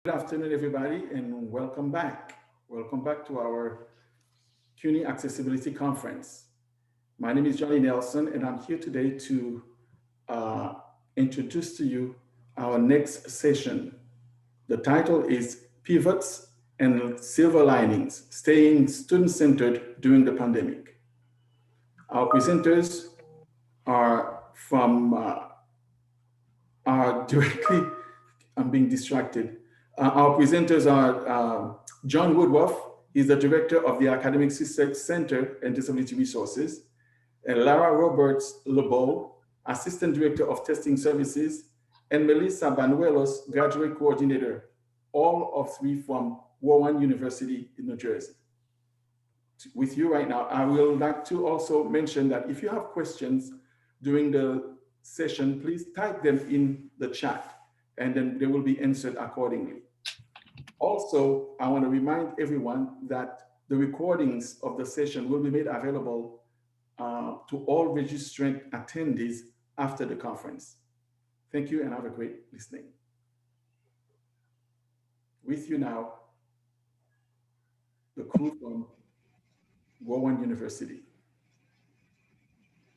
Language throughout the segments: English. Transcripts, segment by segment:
Good afternoon, everybody, and welcome back. Welcome back to our CUNY Accessibility Conference. My name is Johnny Nelson, and I'm here today to uh, introduce to you our next session. The title is Pivots and Silver Linings, Staying Student-Centered During the Pandemic. Our presenters are from, are directly, I'm being distracted. Our presenters are John Woodruff. He's the director of the Academic Success Center and Disability Resources, and Lara Roberts LeBeau, assistant director of testing services, and Melissa Banuelos, graduate coordinator, all of three from Rowan University in New Jersey. With you right now, I will like to also mention that if you have questions during the session, please type them in the chat, and then they will be answered accordingly. Also, I want to remind everyone that the recordings of the session will be made available to all registrant attendees after the conference. Thank you and have a great listening. With you now, the crew from Rowan University.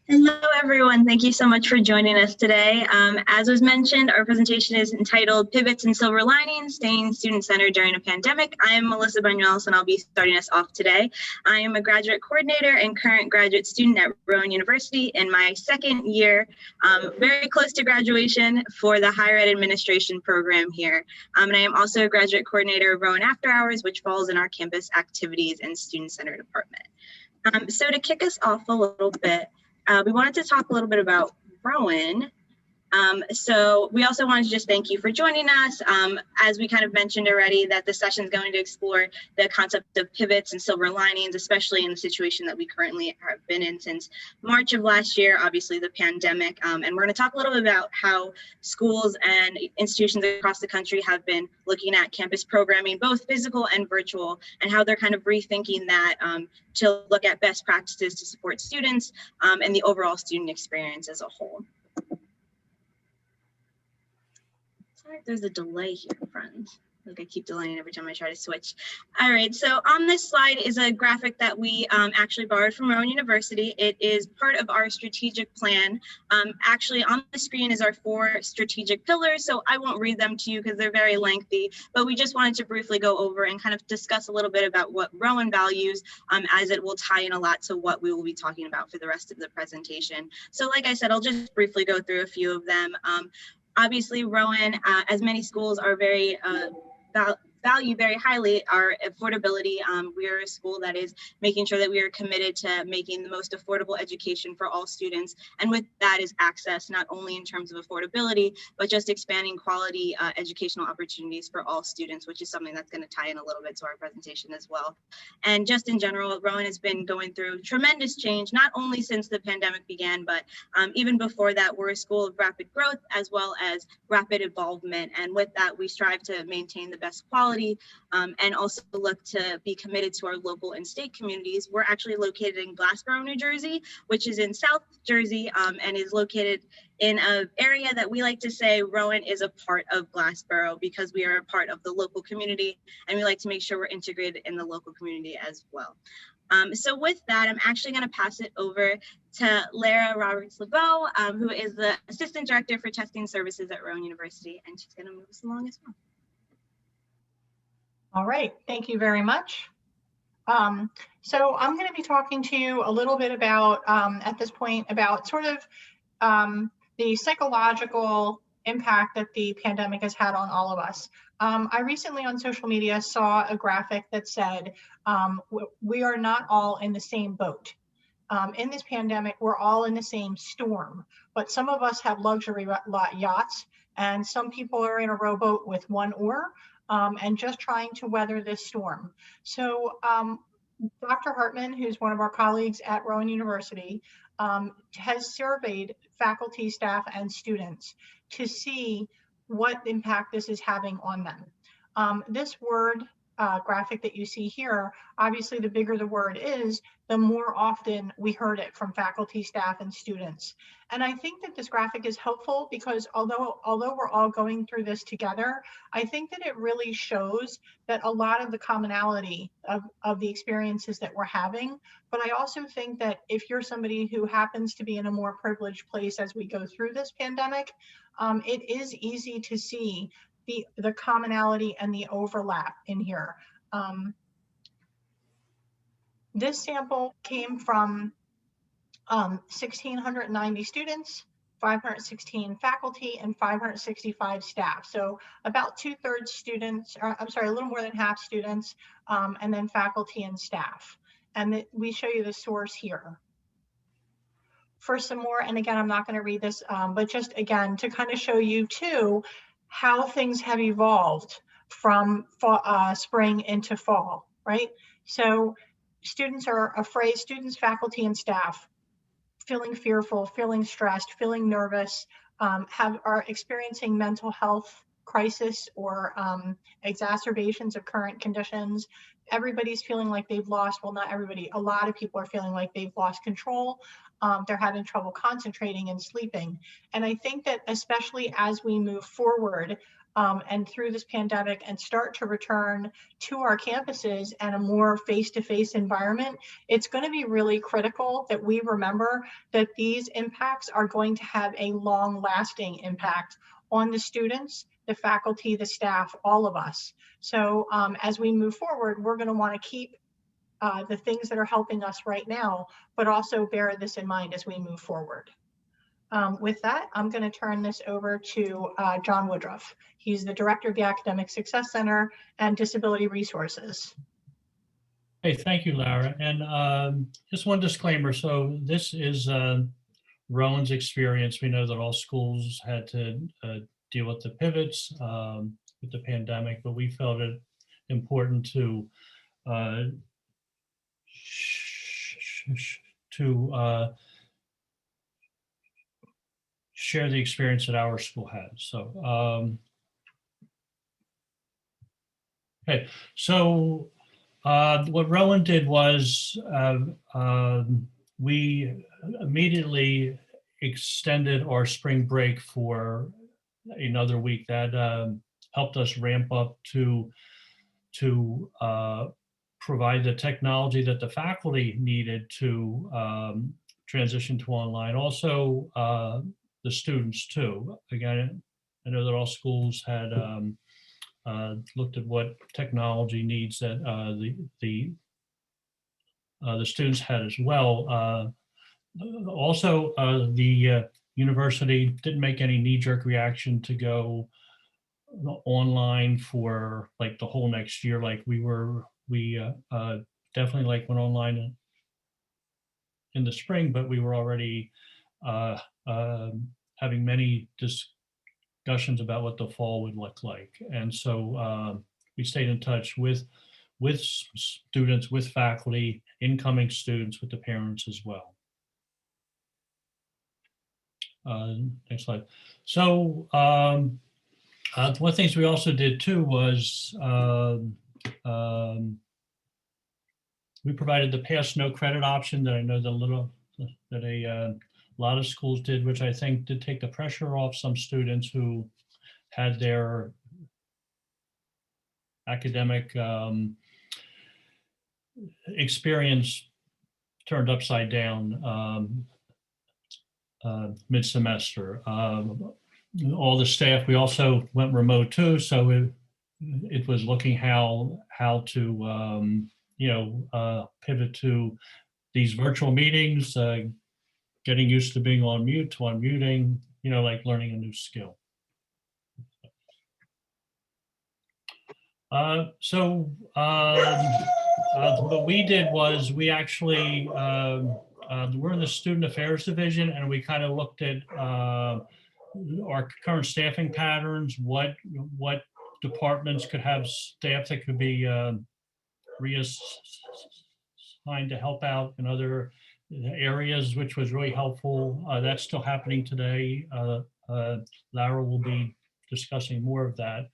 Hello, everyone. Thank you so much for joining us today. As was mentioned, our presentation is entitled Pivots and Silver Linings, Staying Student-Centered During a Pandemic. I am Melissa Banuelos, and I'll be starting us off today. I am a graduate coordinator and current graduate student at Rowan University in my second year, very close to graduation for the Higher Ed Administration program here. And I am also a graduate coordinator of Rowan After Hours, which falls in our campus activities and student center department. So to kick us off a little bit, we wanted to talk a little bit about Rowan. So we also wanted to just thank you for joining us. As we kind of mentioned already, that the session is going to explore the concept of pivots and silver linings, especially in the situation that we currently have been in since March of last year, obviously the pandemic. And we're going to talk a little bit about how schools and institutions across the country have been looking at campus programming, both physical and virtual, and how they're kind of rethinking that to look at best practices to support students and the overall student experience as a whole. Sorry if there's a delay here, friends. Like I keep delaying every time I try to switch. All right, so on this slide is a graphic that we actually borrowed from Rowan University. It is part of our strategic plan. Actually on the screen is our 4 strategic pillars, so I won't read them to you because they're very lengthy, but we just wanted to briefly go over and kind of discuss a little bit about what Rowan values, as it will tie in a lot to what we will be talking about for the rest of the presentation. So like I said, I'll just briefly go through a few of them. Obviously, Rowan, as many schools are very value very highly our affordability. We are a school that is making sure that we are committed to making the most affordable education for all students. And with that is access, not only in terms of affordability, but just expanding quality educational opportunities for all students, which is something that's going to tie in a little bit to our presentation as well. And just in general, Rowan has been going through tremendous change, not only since the pandemic began, but even before that. We're a school of rapid growth as well as rapid involvement. And with that, we strive to maintain the best quality and also look to be committed to our local and state communities. We're actually located in Glassboro, New Jersey, which is in South Jersey, and is located in an area that we like to say Rowan is a part of Glassboro because we are a part of the local community, and we like to make sure we're integrated in the local community as well. So with that, I'm actually going to pass it over to Lara Roberts LeBeau, who is the Assistant Director for Testing Services at Rowan University, and she's going to move us along as well. All right, thank you very much. So I'm going to be talking to you a little bit about, at this point, about sort of the psychological impact that the pandemic has had on all of us. I recently on social media saw a graphic that said, we are not all in the same boat. In this pandemic, we're all in the same storm, but some of us have luxury yachts, and some people are in a rowboat with one oar, and just trying to weather this storm. So Dr. Hartman, who's one of our colleagues at Rowan University, has surveyed faculty, staff, and students to see what impact this is having on them. This word graphic that you see here, obviously the bigger the word is, the more often we heard it from faculty, staff, and students. And I think that this graphic is helpful because although we're all going through this together, I think that it really shows that a lot of the commonality of the experiences that we're having. But I also think that if you're somebody who happens to be in a more privileged place as we go through this pandemic, it is easy to see the commonality and the overlap in here. This sample came from 1,690 students, 516 faculty, and 565 staff. So about 2/3 students, or I'm sorry, a little more than half students, and then faculty and staff. And we show you the source here. For some more, and again, I'm not going to read this, but just again, to kind of show you too, how things have evolved from spring into fall, right? So students are afraid, students, faculty, and staff feeling fearful, feeling stressed, feeling nervous, are experiencing mental health crisis or exacerbations of current conditions. Everybody's feeling like they've lost, well, not everybody, a lot of people are feeling like they've lost control. They're having trouble concentrating and sleeping. And I think that especially as we move forward and through this pandemic and start to return to our campuses and a more face-to-face environment, it's going to be really critical that we remember that these impacts are going to have a long-lasting impact on the students, the faculty, the staff, all of us. So as we move forward, we're going to want to keep the things that are helping us right now, but also bear this in mind as we move forward. With that, I'm going to turn this over to John Woodruff. He's the director of the Academic Success Center and Disability Resources. Hey, thank you, Lara. And just one disclaimer. So this is Rowan's experience. We know that all schools had to deal with the pivots with the pandemic, but we felt it important to share the experience that our school had. So, okay, so what Rowan did was we immediately extended our spring break for another week. That helped us ramp up to provide the technology that the faculty needed to transition to online. Also, the students too. Again, I know that all schools had looked at what technology needs that the students had as well. Also, the university didn't make any knee-jerk reaction to go online for like the whole next year. Like we definitely like went online in the spring, but we were already having many discussions about what the fall would look like. And so we stayed in touch with students, with faculty, incoming students, with the parents as well. Next slide. So one of the things we also did too was we provided the pass no credit option that I know that a lot of schools did, which I think did take the pressure off some students who had their academic experience turned upside down mid-semester. All the staff, we also went remote too, so it was looking how to pivot to these virtual meetings, getting used to being on mute, to unmuting, like learning a new skill. What we did was we actually, we're in the student affairs division, and we kind of looked at our current staffing patterns, what departments could have staff that could be reassigned to help out in other areas, which was really helpful. That's still happening today. Lara will be discussing more of that.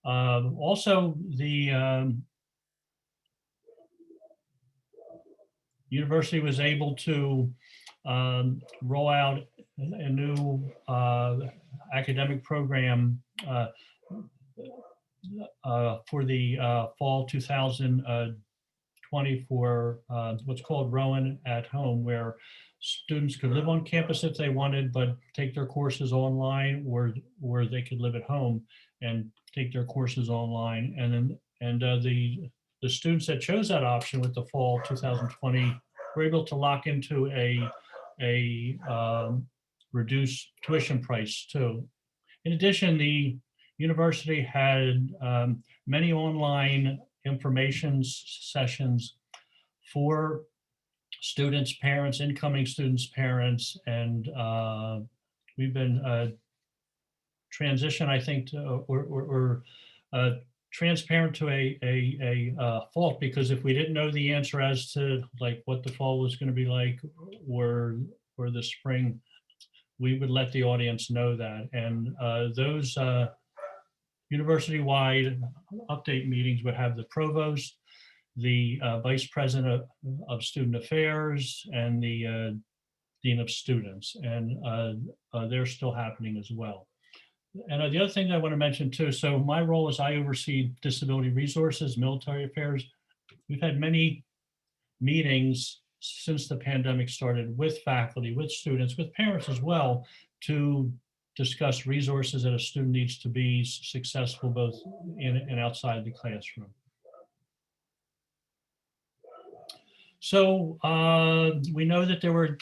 Also, the university was able to roll out a new academic program for the fall 2020 for what's called Rowan at Home, where students could live on campus if they wanted, but take their courses online, or they could live at home and take their courses online. And the students that chose that option with the fall 2020 were able to lock into a reduced tuition price too. In addition, the university had many online information sessions for students, parents, incoming students, parents, and we've been transition, I think, to, or transparent to a fault, because if we didn't know the answer as to like what the fall was going to be like, or the spring, we would let the audience know that. And those university-wide update meetings would have the provost, the vice president of student affairs, and the dean of students, and they're still happening as well. And the other thing I want to mention too, so my role is I oversee disability resources, military affairs. We've had many meetings since the pandemic started with faculty, with students, with parents as well, to discuss resources that a student needs to be successful both in and outside the classroom. So we know that there were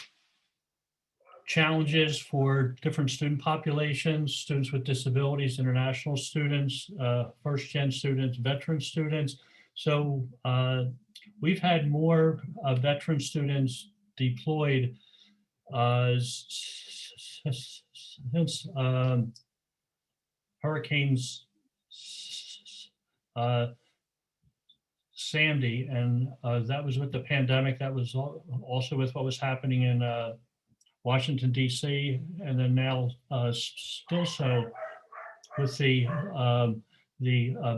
challenges for different student populations, students with disabilities, international students, first-gen students, veteran students. So we've had more veteran students deployed since hurricanes Sandy, and that was with the pandemic. That was also with what was happening in Washington, D.C., and then now still so with the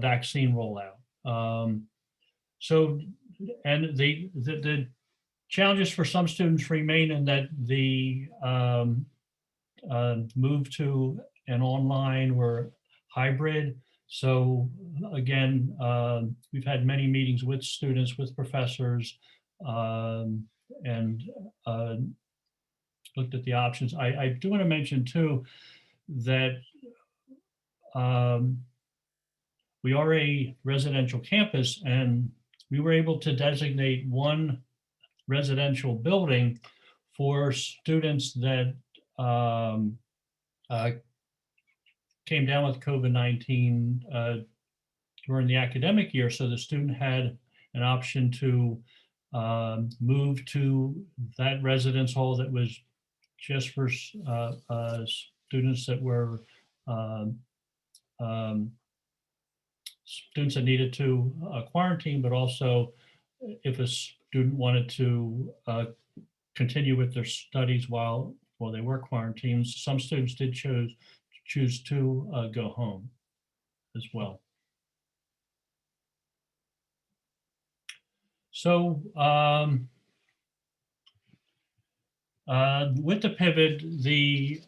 vaccine rollout. So, and the challenges for some students remain in that the move to an online or hybrid. So again, we've had many meetings with students, with professors, and looked at the options. I do want to mention too that we are a residential campus, and we were able to designate one residential building for students that came down with COVID-19 during the academic year. So the student had an option to move to that residence hall that was just for students that were students that needed to quarantine, but also if a student wanted to continue with their studies while they were quarantined. Some students did choose to go home as well. So with the pivot, the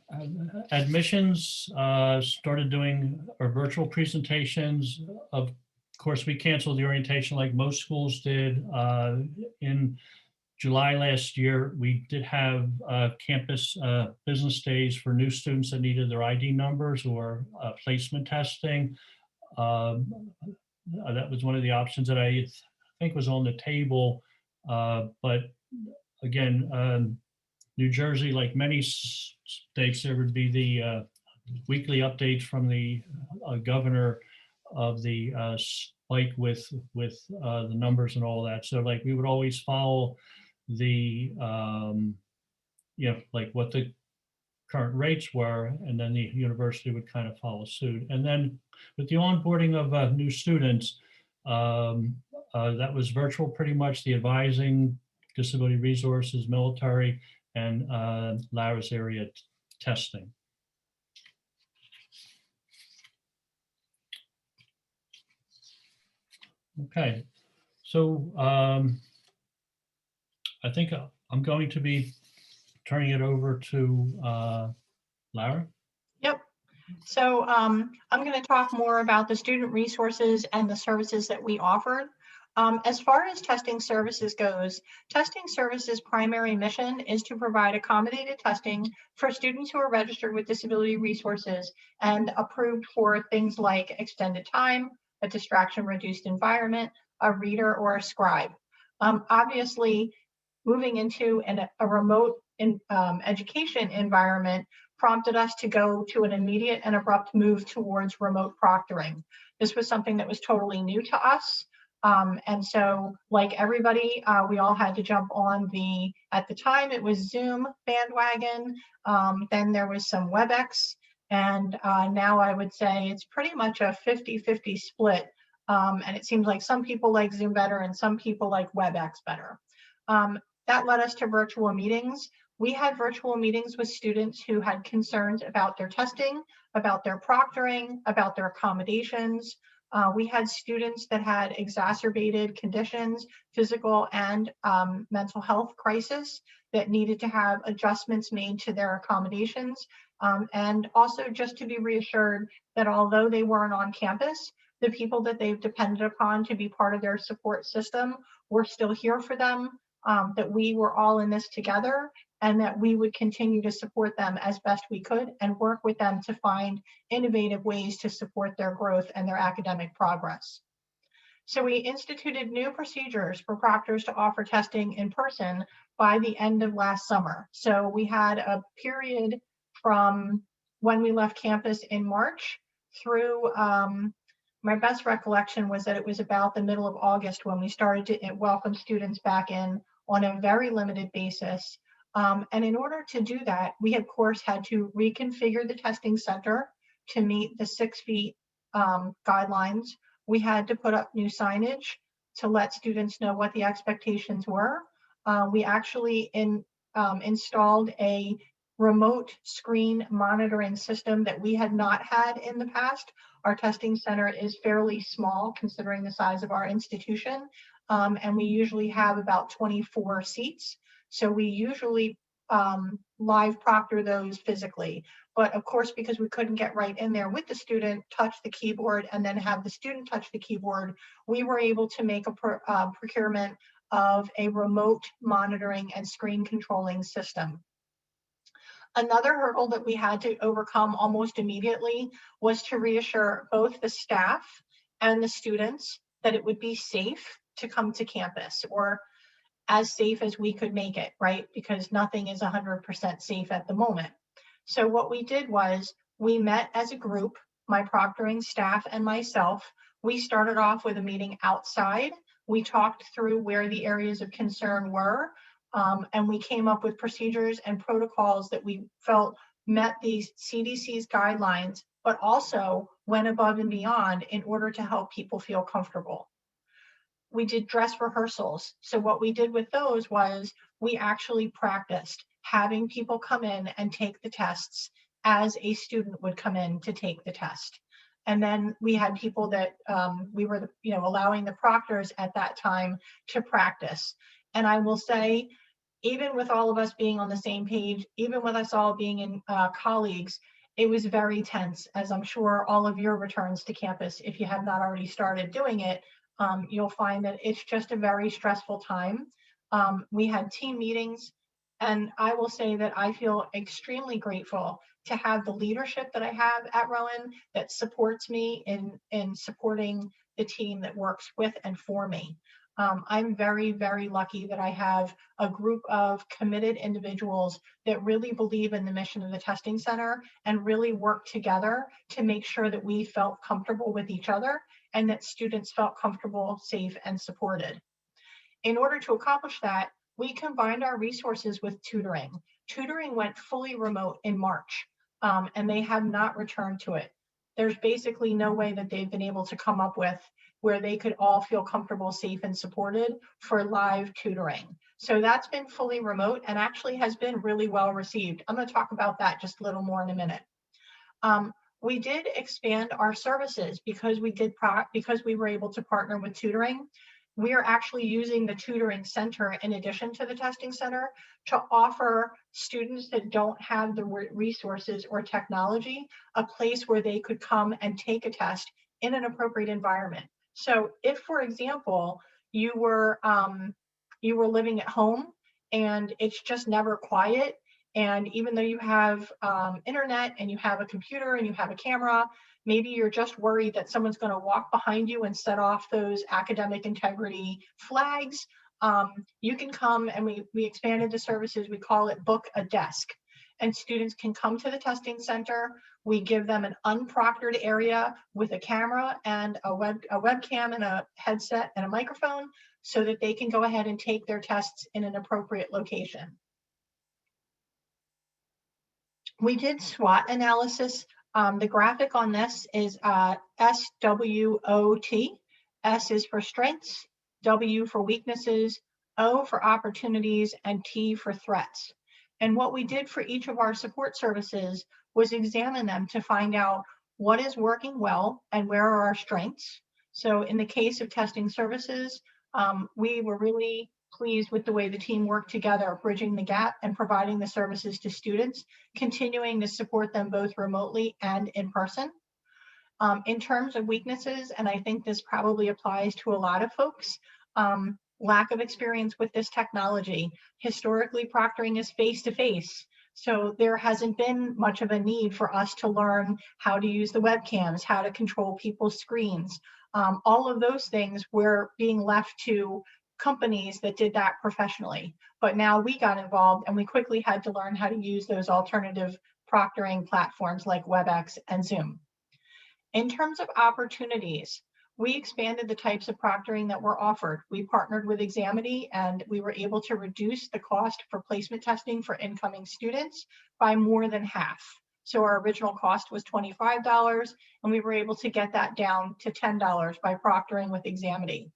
admissions started doing our virtual presentations. Of course, we canceled the orientation like most schools did. In July last year, we did have campus business days for new students that needed their ID numbers or placement testing. That was one of the options that I think was on the table. But again, New Jersey, like many states, there would be the weekly updates from the governor of the spike with the numbers and all that. So like we would always follow the, like what the current rates were, and then the university would kind of follow suit. And then with the onboarding of new students, that was virtual pretty much, the advising, disability resources, military, and Lara's area testing. Okay, so I think I'm going to be turning it over to Lara. Yep. So I'm going to talk more about the student resources and the services that we offered. As far as testing services goes, testing services primary mission is to provide accommodated testing for students who are registered with disability resources and approved for things like extended time, a distraction reduced environment, a reader, or a scribe. Obviously, moving into a remote education environment prompted us to go to an immediate and abrupt move towards remote proctoring. This was something that was totally new to us. And so like everybody, we all had to jump on at the time it was Zoom bandwagon. Then there was some WebEx. And now I would say it's pretty much a 50-50 split. And it seems like some people like Zoom better and some people like WebEx better. That led us to virtual meetings. We had virtual meetings with students who had concerns about their testing, about their proctoring, about their accommodations. We had students that had exacerbated conditions, physical and mental health crisis that needed to have adjustments made to their accommodations. And also just to be reassured that although they weren't on campus, the people that they've depended upon to be part of their support system were still here for them, that we were all in this together, and that we would continue to support them as best we could and work with them to find innovative ways to support their growth and their academic progress. So we instituted new procedures for proctors to offer testing in person by the end of last summer. So we had a period from when we left campus in March through, my best recollection was that it was about the middle of August when we started to welcome students back in on a very limited basis. And in order to do that, we of course had to reconfigure the testing center to meet the 6 feet guidelines. We had to put up new signage to let students know what the expectations were. We actually installed a remote screen monitoring system that we had not had in the past. Our testing center is fairly small considering the size of our institution, and we usually have about 24 seats. So we usually live proctor those physically. But of course, because we couldn't get right in there with the student, touch the keyboard, and then have the student touch the keyboard, we were able to make a procurement of a remote monitoring and screen controlling system. Another hurdle that we had to overcome almost immediately was to reassure both the staff and the students that it would be safe to come to campus, or as safe as we could make it, right? Because nothing is 100% safe at the moment. So what we did was we met as a group, my proctoring staff and myself. We started off with a meeting outside. We talked through where the areas of concern were, and we came up with procedures and protocols that we felt met these CDC's guidelines, but also went above and beyond in order to help people feel comfortable. We did dress rehearsals. So what we did with those was we actually practiced having people come in and take the tests as a student would come in to take the test. And then we had people that we were, allowing the proctors at that time to practice. And I will say, even with all of us being on the same page, even with us all being in colleagues, it was very tense, as I'm sure all of your returns to campus, if you have not already started doing it, you'll find that it's just a very stressful time. We had team meetings, and I will say that I feel extremely grateful to have the leadership that I have at Rowan that supports me in supporting the team that works with and for me. I'm very, very lucky that I have a group of committed individuals that really believe in the mission of the testing center and really work together to make sure that we felt comfortable with each other and that students felt comfortable, safe, and supported. In order to accomplish that, we combined our resources with tutoring. Tutoring went fully remote in March, and they have not returned to it. There's basically no way that they've been able to come up with where they could all feel comfortable, safe, and supported for live tutoring. So that's been fully remote and actually has been really well received. I'm going to talk about that just a little more in a minute. We did expand our services because we were able to partner with tutoring. we are actually using the tutoring center in addition to the testing center to offer students that don't have the resources or technology a place where they could come and take a test in an appropriate environment. So if, for example, you were living at home and it's just never quiet, and even though you have internet and you have a computer and you have a camera, maybe you're just worried that someone's going to walk behind you and set off those academic integrity flags, you can come, and we expanded the services. We call it Book a Desk. And students can come to the testing center. We give them an unproctored area with a camera and a webcam and a headset and a microphone so that they can go ahead and take their tests in an appropriate location. We did SWOT analysis. The graphic on this is SWOT. S is for strengths, W for weaknesses, O for opportunities, and T for threats. And what we did for each of our support services was examine them to find out what is working well and where are our strengths. So in the case of testing services, we were really pleased with the way the team worked together, bridging the gap and providing the services to students, continuing to support them both remotely and in person. In terms of weaknesses, and I think this probably applies to a lot of folks, lack of experience with this technology. Historically, proctoring is face-to-face. So there hasn't been much of a need for us to learn how to use the webcams, how to control people's screens. All of those things were being left to companies that did that professionally. But now we got involved and we quickly had to learn how to use those alternative proctoring platforms like WebEx and Zoom. In terms of opportunities, we expanded the types of proctoring that were offered. We partnered with Examity and we were able to reduce the cost for placement testing for incoming students by more than half. So our original cost was $25 and we were able to get that down to $10 by proctoring with Examity.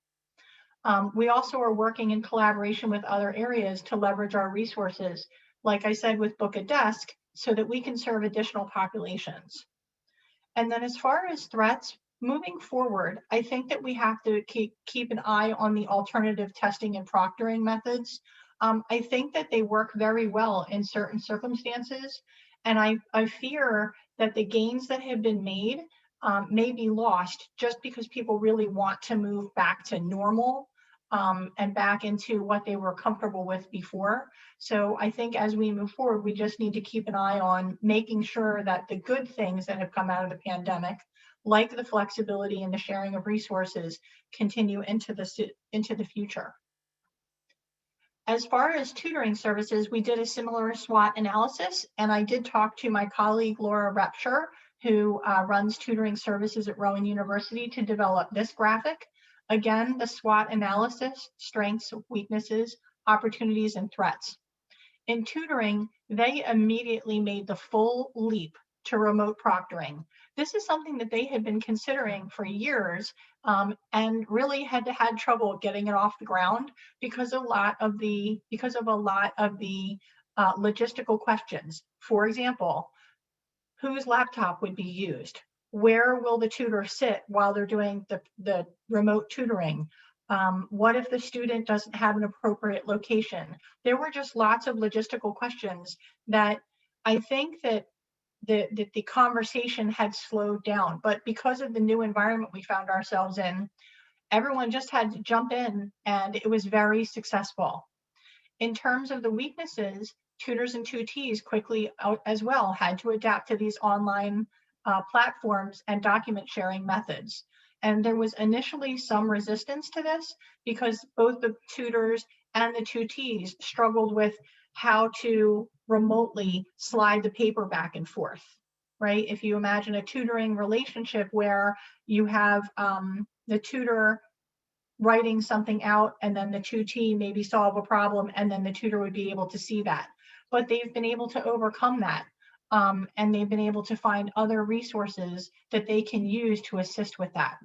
We also are working in collaboration with other areas to leverage our resources, like I said, with Book a Desk, so that we can serve additional populations. And then as far as threats, moving forward, I think that we have to keep an eye on the alternative testing and proctoring methods. I think that they work very well in certain circumstances. And I fear that the gains that have been made may be lost just because people really want to move back to normal and back into what they were comfortable with before. So I think as we move forward, we just need to keep an eye on making sure that the good things that have come out of the pandemic, like the flexibility and the sharing of resources, continue into the future. As far as tutoring services, we did a similar SWOT analysis, and I did talk to my colleague, Lara, who runs tutoring services at Rowan University, to develop this graphic. Again, the SWOT analysis, strengths, weaknesses, opportunities, and threats. In tutoring, they immediately made the full leap to remote proctoring. This is something that they had been considering for years and really had trouble getting it off the ground because of a lot of the logistical questions. For example, whose laptop would be used? Where will the tutor sit while they're doing the remote tutoring? What if the student doesn't have an appropriate location? There were just lots of logistical questions that I think that the conversation had slowed down, but because of the new environment we found ourselves in, everyone just had to jump in and it was very successful. In terms of the weaknesses, tutors and tutees quickly as well had to adapt to these online platforms and document sharing methods. And there was initially some resistance to this because both the tutors and the tutees struggled with how to remotely slide the paper back and forth, right? If you imagine a tutoring relationship where you have the tutor writing something out and then the tutee maybe solve a problem and then the tutor would be able to see that. But they've been able to overcome that. And they've been able to find other resources that they can use to assist with that.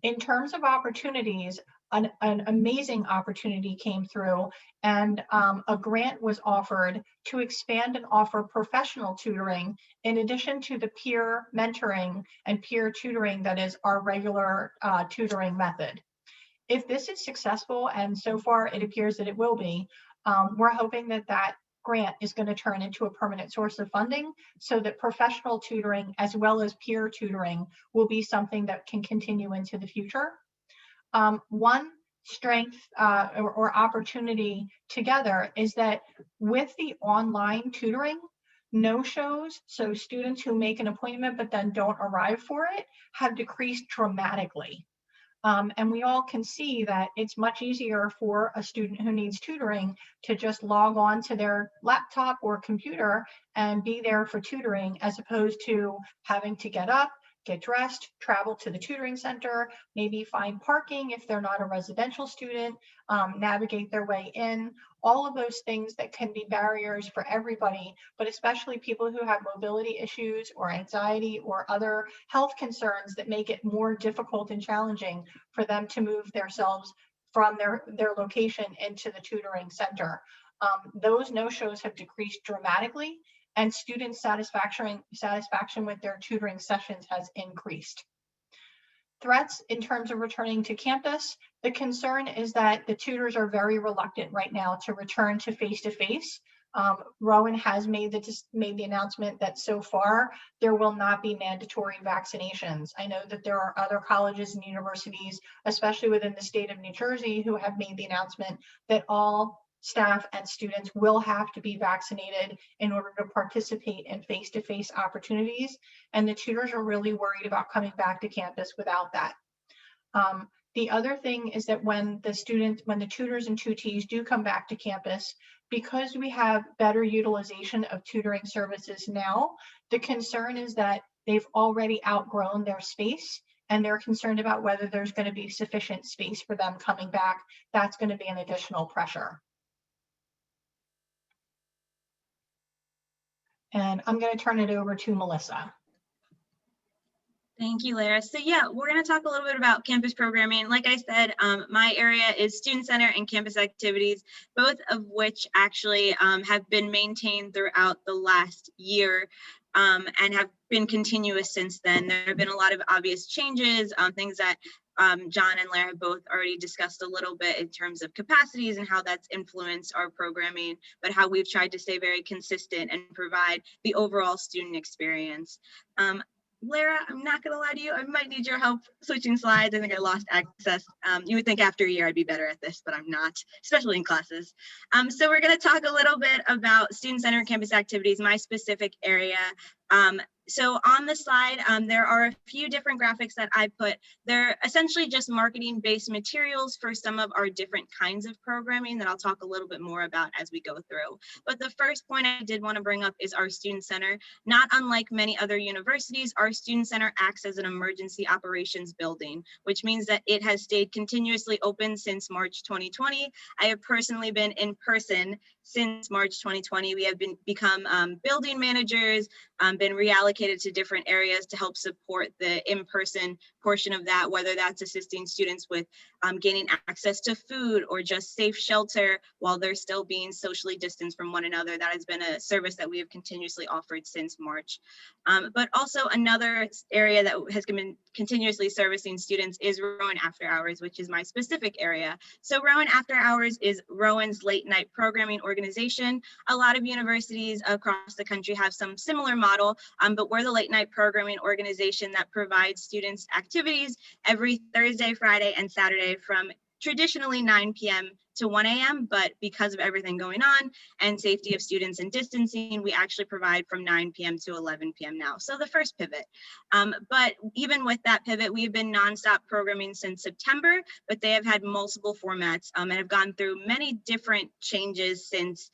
In terms of opportunities, an amazing opportunity came through and a grant was offered to expand and offer professional tutoring in addition to the peer mentoring and peer tutoring that is our regular tutoring method. if this is successful, and so far it appears that it will be, we're hoping that that grant is going to turn into a permanent source of funding so that professional tutoring as well as peer tutoring will be something that can continue into the future. One strength or opportunity together is that with the online tutoring, no-shows, so students who make an appointment but then don't arrive for it, have decreased dramatically. And we all can see that it's much easier for a student who needs tutoring to just log on to their laptop or computer and be there for tutoring, as opposed to having to get up, get dressed, travel to the tutoring center, maybe find parking if they're not a residential student, navigate their way in. All of those things that can be barriers for everybody, but especially people who have mobility issues or anxiety or other health concerns that make it more difficult and challenging for them to move themselves from their location into the tutoring center. Those no-shows have decreased dramatically, and student satisfaction with their tutoring sessions has increased. Threats in terms of returning to campus, the concern is that the tutors are very reluctant right now to return to face-to-face. Rowan has made the announcement that so far there will not be mandatory vaccinations. I know that there are other colleges and universities, especially within the state of New Jersey, who have made the announcement that all staff and students will have to be vaccinated in order to participate in face-to-face opportunities. And the tutors are really worried about coming back to campus without that. The other thing is that when the tutors and tutees do come back to campus, because we have better utilization of tutoring services now, the concern is that they've already outgrown their space, and they're concerned about whether there's going to be sufficient space for them coming back. That's going to be an additional pressure. And I'm going to turn it over to Melissa. Thank you, Lara. So yeah, we're going to talk a little bit about campus programming. Like I said, my area is Student Center and campus activities, both of which actually have been maintained throughout the last year and have been continuous since then. There have been a lot of obvious changes, things that John and Lara have both already discussed a little bit in terms of capacities and how that's influenced our programming, but how we've tried to stay very consistent and provide the overall student experience. Lara, I'm not gonna lie to you, I might need your help switching slides. I think I lost access. You would think after a year I'd be better at this, but I'm not, especially in classes. So we're gonna talk a little bit about student center campus activities, my specific area. So on the slide, there are a few different graphics that I put. They're essentially just marketing-based materials for some of our different kinds of programming that I'll talk a little bit more about as we go through. But the first point I did want to bring up is our Student Center. Not unlike many other universities, our Student Center acts as an emergency operations building, which means that it has stayed continuously open since March 2020. I have personally been in person since March 2020. We have become building managers, been reallocated to different areas to help support the in-person portion of that, whether that's assisting students with gaining access to food or just safe shelter while they're still being socially distanced from one another. That has been a service that we have continuously offered since March. But also another area that has been continuously servicing students is Rowan After Hours, which is my specific area. So Rowan After Hours is Rowan's late night programming organization. A lot of universities across the country have some similar model, but we're the late night programming organization that provides students activities every Thursday, Friday, and Saturday from traditionally 9 p.m. to 1 a.m., but because of everything going on and safety of students and distancing, we actually provide from 9 p.m. to 11 p.m. now. So the first pivot. But even with that pivot, we've been nonstop programming since September, but they have had multiple formats and have gone through many different changes since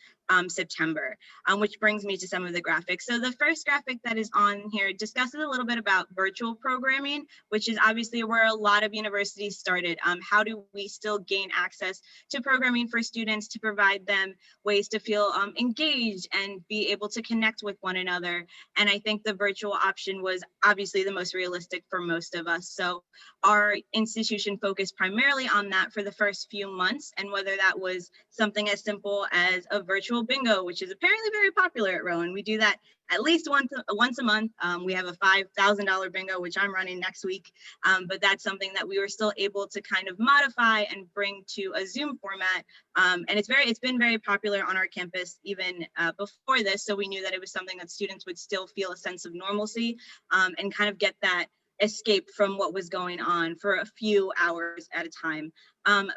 September, which brings me to some of the graphics. So the first graphic that is on here discusses a little bit about virtual programming, which is obviously where a lot of universities started. How do we still gain access to programming for students to provide them ways to feel engaged and be able to connect with one another? And I think the virtual option was obviously the most realistic for most of us. So our institution focused primarily on that for the first few months, and whether that was something as simple as a virtual bingo, which is apparently very popular at Rowan. We do that at least once a month. We have a $5,000 bingo, which I'm running next week. But that's something that we were still able to kind of modify and bring to a Zoom format. And it's been very popular on our campus even before this. So we knew that it was something that students would still feel a sense of normalcy and kind of get that escape from what was going on for a few hours at a time.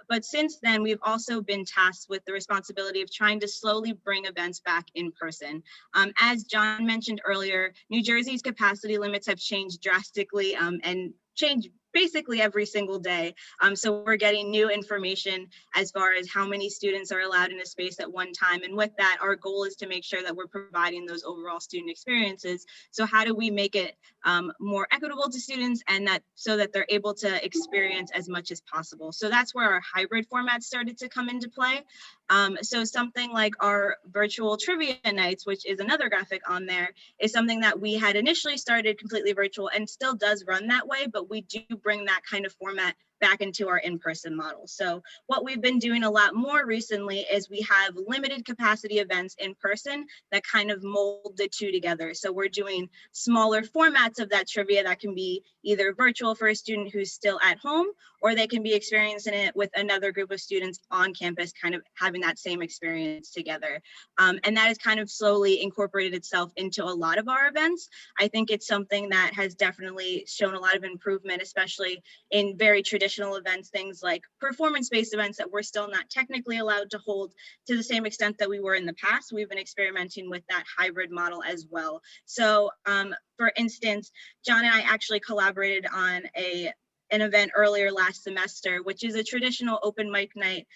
But since then, we've also been tasked with the responsibility of trying to slowly bring events back in person. As John mentioned earlier, New Jersey's capacity limits have changed drastically and changed basically every single day. So we're getting new information as far as how many students are allowed in a space at one time. And with that, our goal is to make sure that we're providing those overall student experiences. So how do we make it more equitable to students and that so that they're able to experience as much as possible? So that's where our hybrid format started to come into play. So something like our virtual trivia nights, which is another graphic on there, is something that we had initially started completely virtual and still does run that way, but we do bring that kind of format back into our in-person model. So what we've been doing a lot more recently is we have limited capacity events in person that kind of mold the two together. So we're doing smaller formats of that trivia that can be either virtual for a student who's still at home, or they can be experiencing it with another group of students on campus, kind of having that same experience together. And that has kind of slowly incorporated itself into a lot of our events. I think it's something that has definitely shown a lot of improvement, especially in very traditional events, things like performance-based events that we're still not technically allowed to hold to the same extent that we were in the past. We've been experimenting with that hybrid model as well. So for instance, John and I actually collaborated on an event earlier last semester, which is a traditional open mic night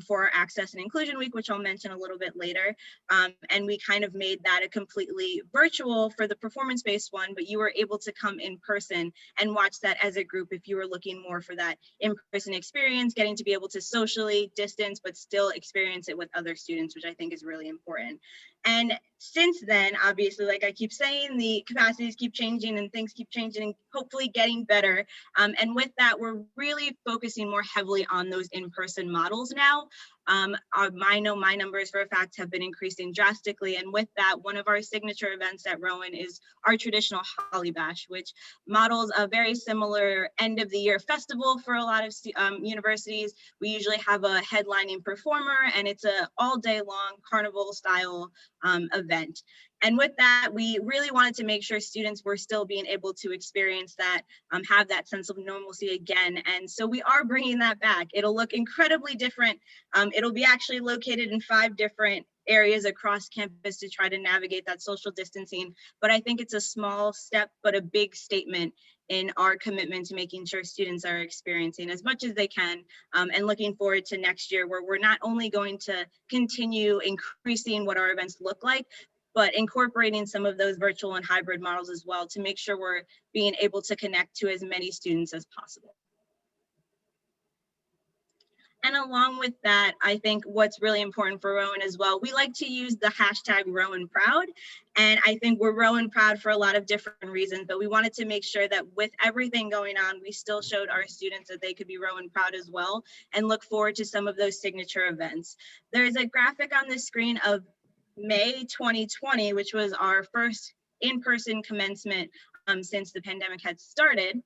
for our Access and Inclusion Week, which I'll mention a little bit later. And we kind of made that a completely virtual for the performance-based one, but you were able to come in person and watch that as a group if you were looking more for that in-person experience, getting to be able to socially distance, but still experience it with other students, which I think is really important. And since then, obviously, like I keep saying, the capacities keep changing and things keep changing and hopefully getting better. And with that, we're really focusing more heavily on those in-person models now. I know my numbers for a fact have been increasing drastically. And with that, one of our signature events at Rowan is our traditional Holly Bash, which models a very similar end of the year festival for a lot of universities. We usually have a headlining performer and it's a all day long carnival style event. And with that, we really wanted to make sure students were still being able to experience that, have that sense of normalcy again. And so we are bringing that back. It'll look incredibly different. It'll be actually located in 5 different areas across campus to try to navigate that social distancing. But I think it's a small step, but a big statement in our commitment to making sure students are experiencing as much as they can, and looking forward to next year where we're not only going to continue increasing what our events look like, but incorporating some of those virtual and hybrid models as well to make sure we're being able to connect to as many students as possible. And along with that, I think what's really important for Rowan as well, we like to use the hashtag Rowan Proud. And I think we're Rowan Proud for a lot of different reasons, but we wanted to make sure that with everything going on, we still showed our students that they could be Rowan Proud as well and look forward to some of those signature events. There's a graphic on the screen of May 2020, which was our first in-person commencement since the pandemic had started.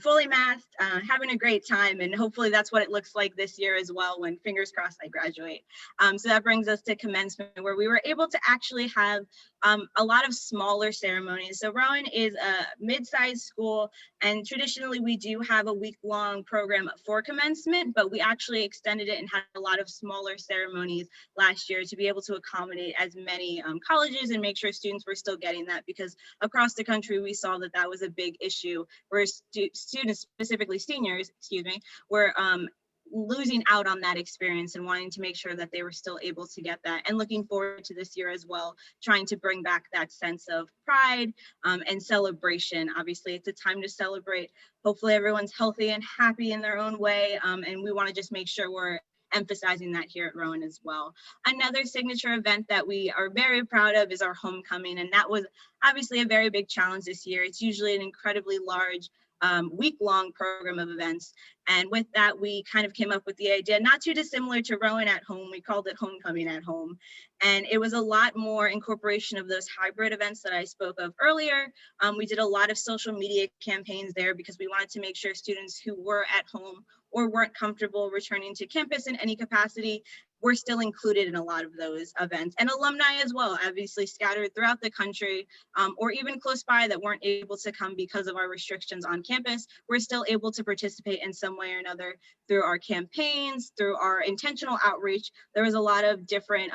Fully masked, having a great time, and hopefully that's what it looks like this year as well when, fingers crossed, I graduate. So that brings us to commencement, where we were able to actually have a lot of smaller ceremonies. So Rowan is a mid-sized school, and traditionally we do have a week-long program for commencement, but we actually extended it and had a lot of smaller ceremonies last year to be able to accommodate as many colleges and make sure students were still getting that, because across the country we saw that that was a big issue where students, specifically seniors, were losing out on that experience and wanting to make sure that they were still able to get that, and looking forward to this year as well, trying to bring back that sense of pride and celebration. Obviously, it's a time to celebrate. Hopefully everyone's healthy and happy in their own way, and we want to just make sure we're emphasizing that here at Rowan as well. Another signature event that we are very proud of is our homecoming, and that was obviously a very big challenge this year. It's usually an incredibly large week-long program of events. And with that, we kind of came up with the idea, not too dissimilar to Rowan at Home. We called it Homecoming at Home. And it was a lot more incorporation of those hybrid events that I spoke of earlier. We did a lot of social media campaigns there because we wanted to make sure students who were at home or weren't comfortable returning to campus in any capacity were still included in a lot of those events, and alumni as well, obviously scattered throughout the country, or even close by that weren't able to come because of our restrictions on campus. We're still able to participate in some way or another through our campaigns, through our intentional outreach. There was a lot of different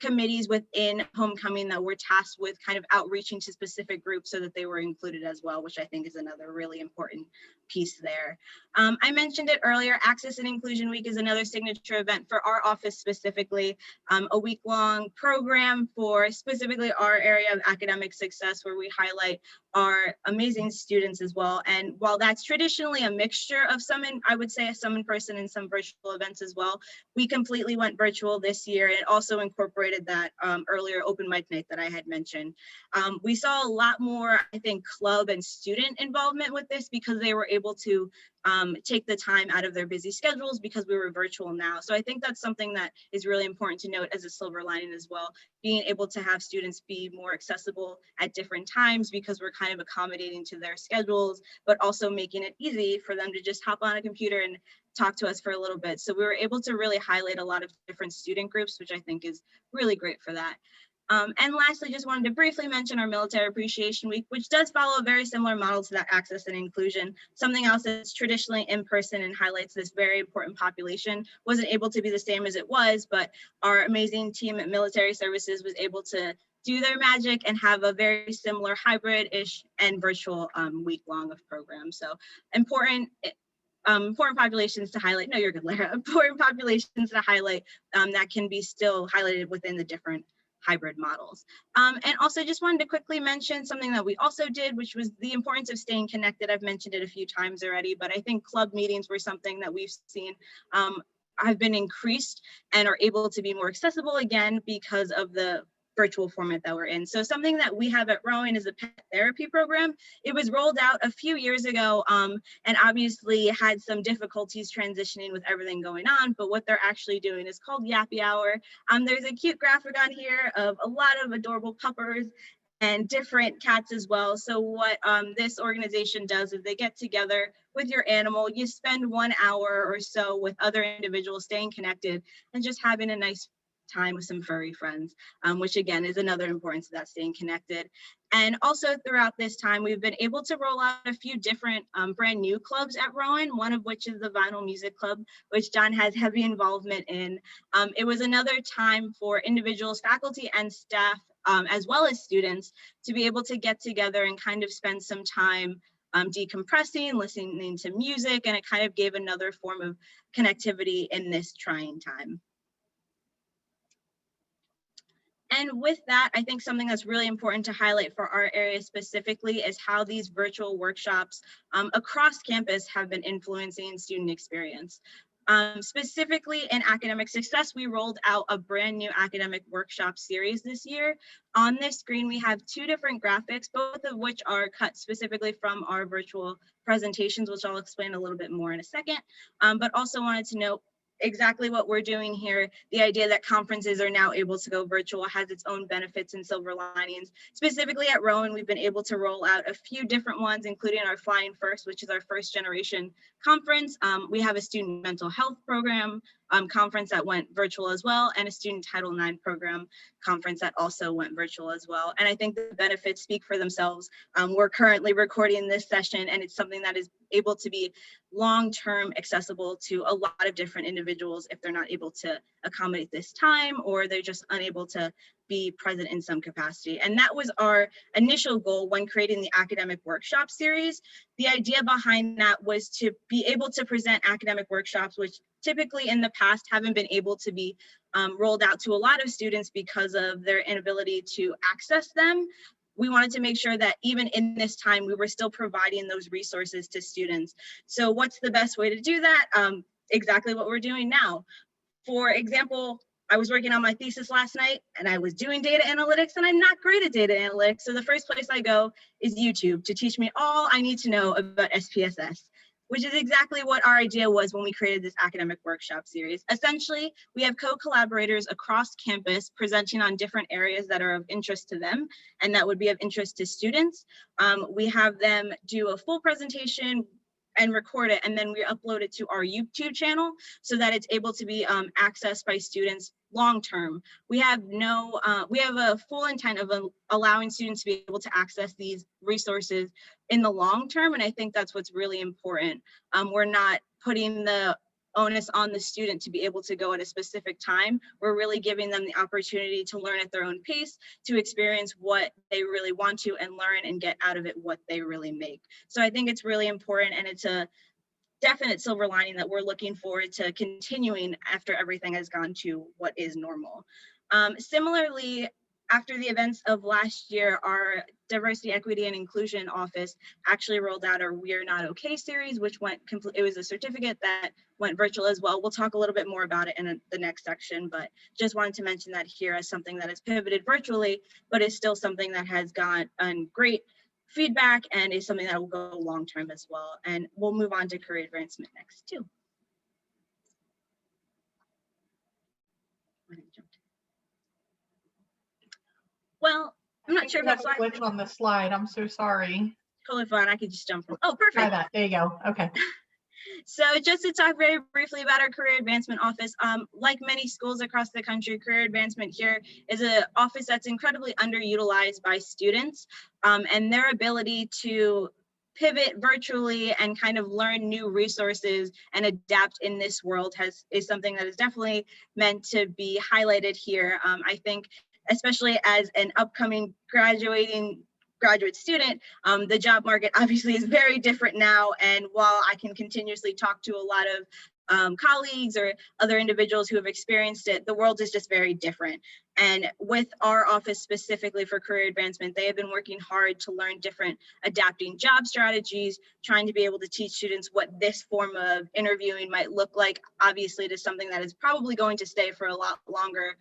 committees within Homecoming that were tasked with kind of outreaching to specific groups so that they were included as well, which I think is another really important piece there. I mentioned it earlier, Access and Inclusion Week is another signature event for our office specifically, a week-long program for specifically our area of academic success where we highlight our amazing students as well. And while that's traditionally a mixture of some, I would say some in person and some virtual events as well, we completely went virtual this year and also incorporated that earlier open mic night that I had mentioned. We saw a lot more, I think, club and student involvement with this because they were able to take the time out of their busy schedules because we were virtual now. So I think that's something that is really important to note as a silver lining as well, being able to have students be more accessible at different times because we're kind of accommodating to their schedules, but also making it easy for them to just hop on a computer and talk to us for a little bit. So we were able to really highlight a lot of different student groups, which I think is really great for that. And lastly, just wanted to briefly mention our Military Appreciation Week, which does follow a very similar model to that access and inclusion. Something else that's traditionally in person and highlights this very important population wasn't able to be the same as it was, but our amazing team at Military Services was able to do their magic and have a very similar hybrid-ish and virtual week-long of programs. So important populations to highlight. No, you're good, Lara. Important populations to highlight that can be still highlighted within the different hybrid models. And also just wanted to quickly mention something that we also did, which was the importance of staying connected. I've mentioned it a few times already, but I think club meetings were something that we've seen have been increased and are able to be more accessible again because of the virtual format that we're in. So something that we have at Rowan is a pet therapy program. It was rolled out a few years ago and obviously had some difficulties transitioning with everything going on, but what they're actually doing is called Yappy Hour. There's a cute graphic on here of a lot of adorable puppers and different cats as well. So what this organization does is they get together with your animal, you spend 1 hour or so with other individuals staying connected and just having a nice time with some furry friends, which again is another importance of that staying connected. And also throughout this time, we've been able to roll out a few different brand new clubs at Rowan, one of which is the Vinyl Music Club, which John has heavy involvement in. It was another time for individuals, faculty and staff, as well as students to be able to get together and kind of spend some time decompressing, listening to music, and it kind of gave another form of connectivity in this trying time. And with that, I think something that's really important to highlight for our area specifically is how these virtual workshops across campus have been influencing student experience. Specifically in academic success, we rolled out a brand new academic workshop series this year. On this screen, we have 2 different graphics, both of which are cut specifically from our virtual presentations, which I'll explain a little bit more in a second, but also wanted to note exactly what we're doing here. The idea that conferences are now able to go virtual has its own benefits and silver linings. Specifically at Rowan, we've been able to roll out a few different ones, including our Flying First, which is our first generation conference. We have a student mental health program conference that went virtual as well, and a student Title IX program conference that also went virtual as well. And I think the benefits speak for themselves. We're currently recording this session, and it's something that is able to be long-term accessible to a lot of different individuals if they're not able to accommodate this time or they're just unable to be present in some capacity. And that was our initial goal when creating the academic workshop series. The idea behind that was to be able to present academic workshops, which typically in the past haven't been able to be rolled out to a lot of students because of their inability to access them. We wanted to make sure that even in this time, we were still providing those resources to students. So what's the best way to do that? Exactly what we're doing now. For example, I was working on my thesis last night and I was doing data analytics and I'm not great at data analytics. So the first place I go is YouTube to teach me all I need to know about SPSS, which is exactly what our idea was when we created this academic workshop series. Essentially, we have co-collaborators across campus presenting on different areas that are of interest to them and that would be of interest to students. We have them do a full presentation and record it, and then we upload it to our YouTube channel so that it's able to be accessed by students long term. We have a full intent of allowing students to be able to access these resources in the long term, and I think that's what's really important. We're not putting the onus on the student to be able to go at a specific time. We're really giving them the opportunity to learn at their own pace, to experience what they really want to and learn and get out of it what they really make. So I think it's really important, and it's a definite silver lining that we're looking forward to continuing after everything has gone to what is normal. Similarly, after the events of last year, our Diversity, Equity, and Inclusion Office actually rolled out our We Are Not Okay series, which it was a certificate that went virtual as well. We'll talk a little bit more about it in the next section, but just wanted to mention that here as something that is pivoted virtually, but is still something that has gotten great feedback and is something that will go long term as well. And we'll move on to career advancement next too. Well, I'm not sure if that's that's a glitch on the slide. I'm so sorry. totally fine. I could just jump from. Oh, perfect. Try that. There you go. Okay. So just to talk very briefly about our Career Advancement Office, like many schools across the country, Career Advancement here is an office that's incredibly underutilized by students, and their ability to pivot virtually and kind of learn new resources and adapt in this world is something that is definitely meant to be highlighted here. I think especially as an upcoming graduate student, the job market obviously is very different now. And while I can continuously talk to a lot of colleagues or other individuals who have experienced it, the world is just very different. And with our office specifically for career advancement, they have been working hard to learn different adapting job strategies, trying to be able to teach students what this form of interviewing might look like. Obviously, it is something that is probably going to stay for a lot longer.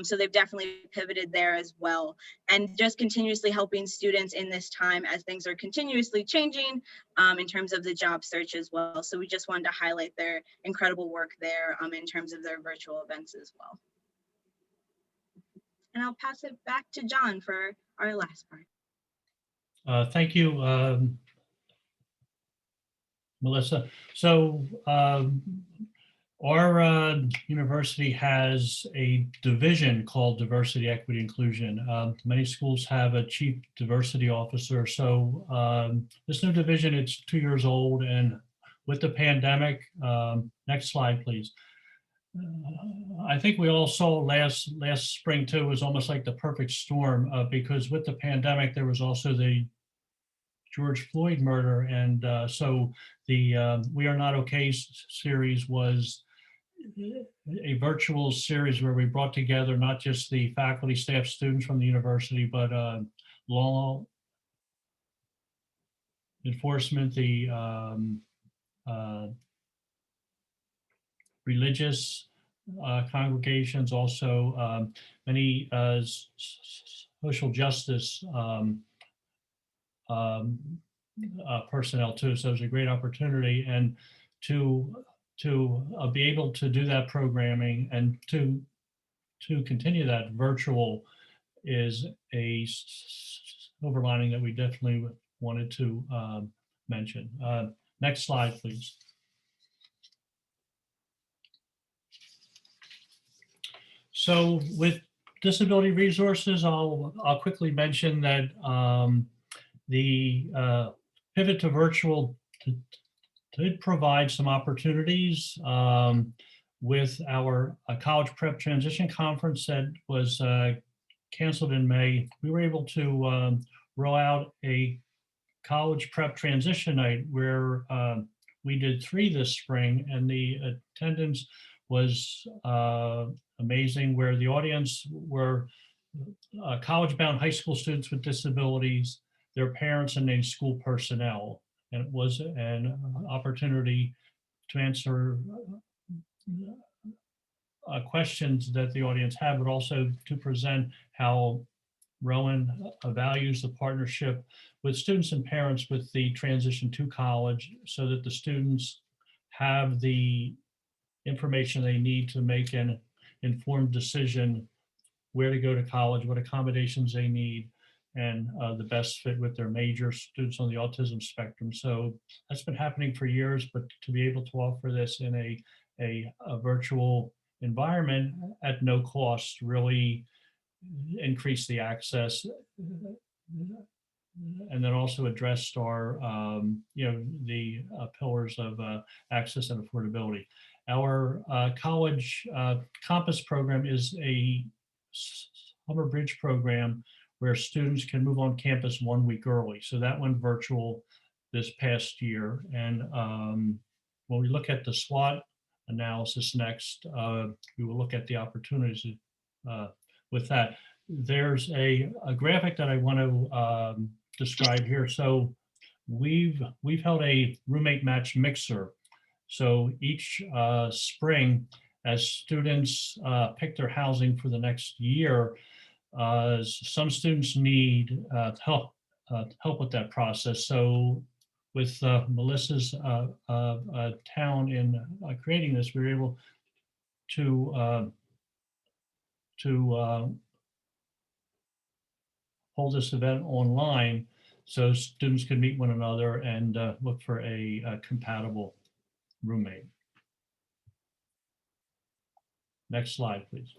So they've definitely pivoted there as well. And just continuously helping students in this time as things are continuously changing in terms of the job search as well. So we just wanted to highlight their incredible work there in terms of their virtual events as well. And I'll pass it back to John for our last part. Thank you, Melissa. So our university has a division called Diversity, Equity, Inclusion. Many schools have a chief diversity officer. So this new division, it's 2 years old, and with the pandemic, next slide, please. I think we all saw last spring too was almost like the perfect storm because with the pandemic, there was also the George Floyd murder. And so the We Are Not Okay series was a virtual series where we brought together not just the faculty, staff, students from the university, but law enforcement, the religious congregations, also many social justice personnel too. So it's a great opportunity, and to be able to do that programming and to continue that virtual is a silver lining that we definitely wanted to mention. Next slide, please. So with disability resources, I'll quickly mention that the pivot to virtual did provide some opportunities with our college prep transition conference that was canceled in May. We were able to roll out a college prep transition night where we did 3 this spring, and the attendance was amazing, where the audience were college-bound high school students with disabilities, their parents, and then school personnel. And it was an opportunity to answer questions that the audience have, but also to present how Rowan values the partnership with students and parents with the transition to college, so that the students have the information they need to make an informed decision where to go to college, what accommodations they need, and the best fit with their major. Students on the autism spectrum. So that's been happening for years, but to be able to offer this in a virtual environment at no cost really increase the access, and then also addressed our, the pillars of access and affordability. Our college campus program is a summer bridge program where students can move on campus 1 week early. So that went virtual this past year. And when we look at the SWOT analysis next, we will look at the opportunities with that. There's a graphic that I want to describe here. So we've held a roommate match mixer. So each spring, as students pick their housing for the next year, some students need help with that process. So with Melissa's town in creating this, we were able to hold this event online so students could meet one another and look for a compatible roommate. Next slide, please.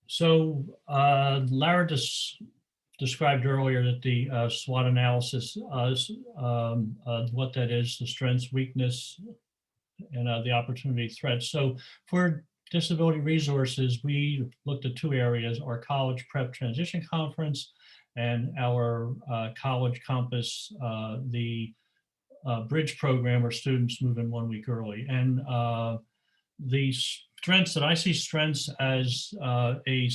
So Lara described earlier that the SWOT analysis is what that is, the strengths, weakness, and the opportunity threats. So for disability resources, we looked at two areas: our college prep transition conference and our college campus, the bridge program where students move in 1 week early. And the strengths that I see strengths as a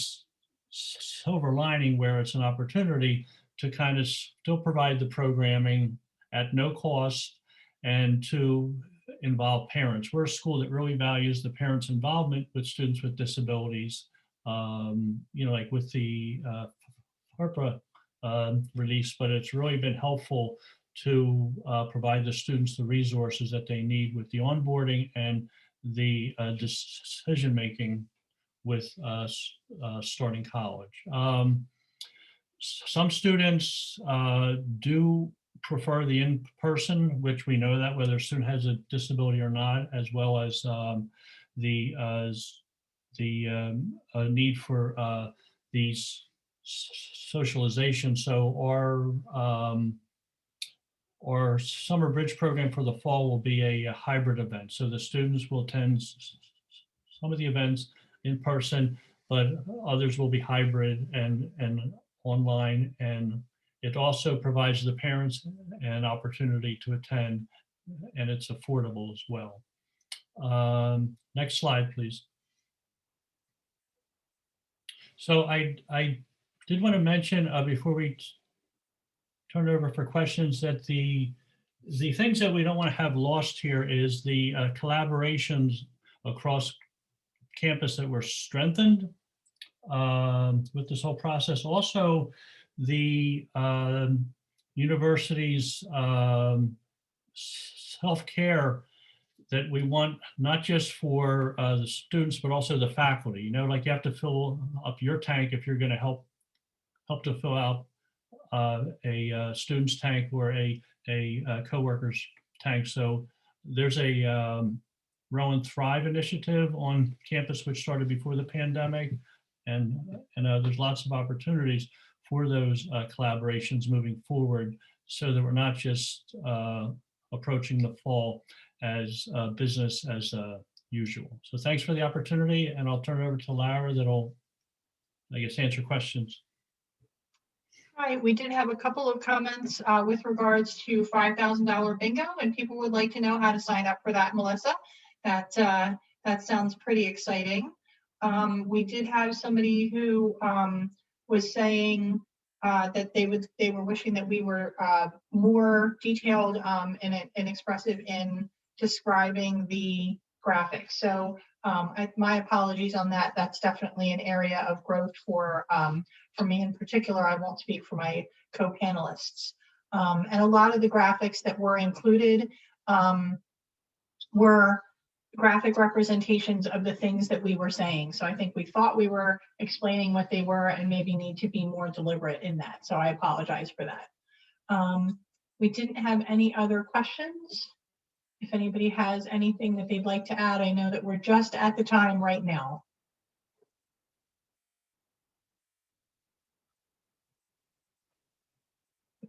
silver lining, where it's an opportunity to kind of still provide the programming at no cost and to involve parents. We're a school that really values the parents' involvement with students with disabilities. Like with the HARPA release, but it's really been helpful to provide the students the resources that they need with the onboarding and the decision-making with starting college. Some students do prefer the in-person, which we know that whether a student has a disability or not, as well as the need for these socialization. So our summer bridge program for the fall will be a hybrid event. So the students will attend some of the events in person, but others will be hybrid and online. And it also provides the parents an opportunity to attend, and it's affordable as well. Next slide, please. So I did want to mention before we turn it over for questions that the things that we don't want to have lost here is the collaborations across campus that were strengthened with this whole process. Also, the university's self-care that we want, not just for the students, but also the faculty. Like you have to fill up your tank if you're going to help to fill out a student's tank or a coworker's tank. So there's a Rowan Thrive initiative on campus, which started before the pandemic. And there's lots of opportunities for those collaborations moving forward, so that we're not just approaching the fall as business as usual. So thanks for the opportunity, and I'll turn it over to Lara that'll, I guess, answer questions. Right, we did have a couple of comments with regards to $5,000 bingo, and people would like to know how to sign up for that, Melissa. That sounds pretty exciting. We did have somebody who was saying that they were wishing that we were more detailed and expressive in describing the graphics. So my apologies on that. That's definitely an area of growth for me in particular. I won't speak for my co-panelists. And a lot of the graphics that were included were graphic representations of the things that we were saying. So I think we thought we were explaining what they were and maybe need to be more deliberate in that. So I apologize for that. We didn't have any other questions. If anybody has anything that they'd like to add, I know that we're just at the time right now.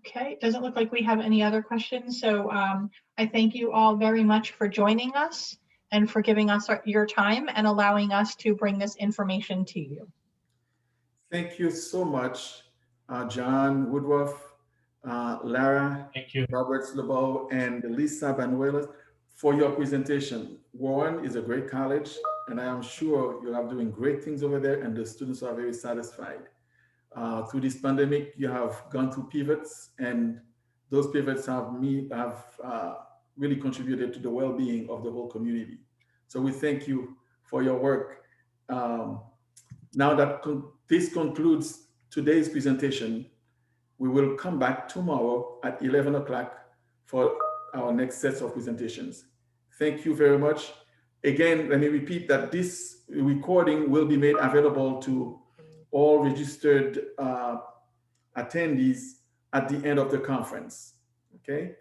Okay, it doesn't look like we have any other questions. So I thank you all very much for joining us and for giving us your time and allowing us to bring this information to you. Thank you so much, John Woodruff, Lara, Thank you. Robert LeBeau, and Lisa Banuelos for your presentation. Rowan is a great college, and I am sure you are doing great things over there, and the students are very satisfied. Through this pandemic, you have gone through pivots, and those pivots have really contributed to the well-being of the whole community. So we thank you for your work. Now that this concludes today's presentation, we will come back tomorrow at 11 o'clock for our next set of presentations. Thank you very much. Again, let me repeat that this recording will be made available to all registered attendees at the end of the conference, okay?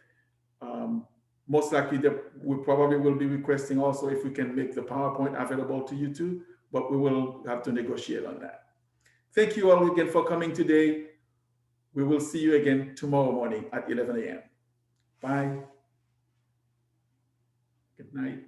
Most likely we probably will be requesting also if we can make the PowerPoint available to you too, but we will have to negotiate on that. Thank you all again for coming today. We will see you again tomorrow morning at 11 a.m. Bye. Good night.